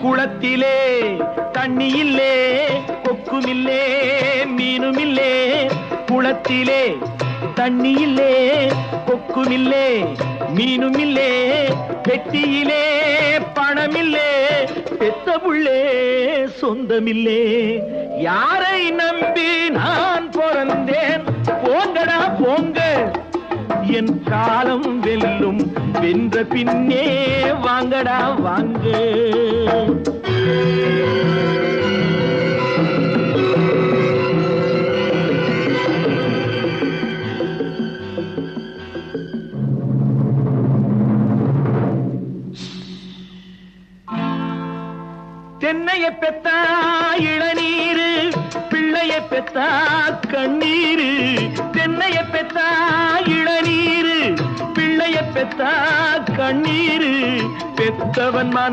குளத்திலே தண்ணி இல்லே, கொக்குமில்லே, மீனுமில்லே. குளத்திலே தண்ணி இல்லே, கொக்குமில்லே, மீனுமில்லே. பெட்டியிலே பணமில்லே, பெத்த புள்ளே சொந்தமில்லே. யாரை நம்பி நான் பிறந்தேன்? போங்கடா போங்க, என் காலம் வெல்லும். வென்ற பின்னே வாங்கடா வாங்க. தென்னைய பெத்தா இளநீரு, பிள்ளைய பெத்தா கண்ணீரு. தென்னைய பெத்தா இளநீரு, பிள்ளைய பெத்தா கண்ணீரு. பெத்தவன் மன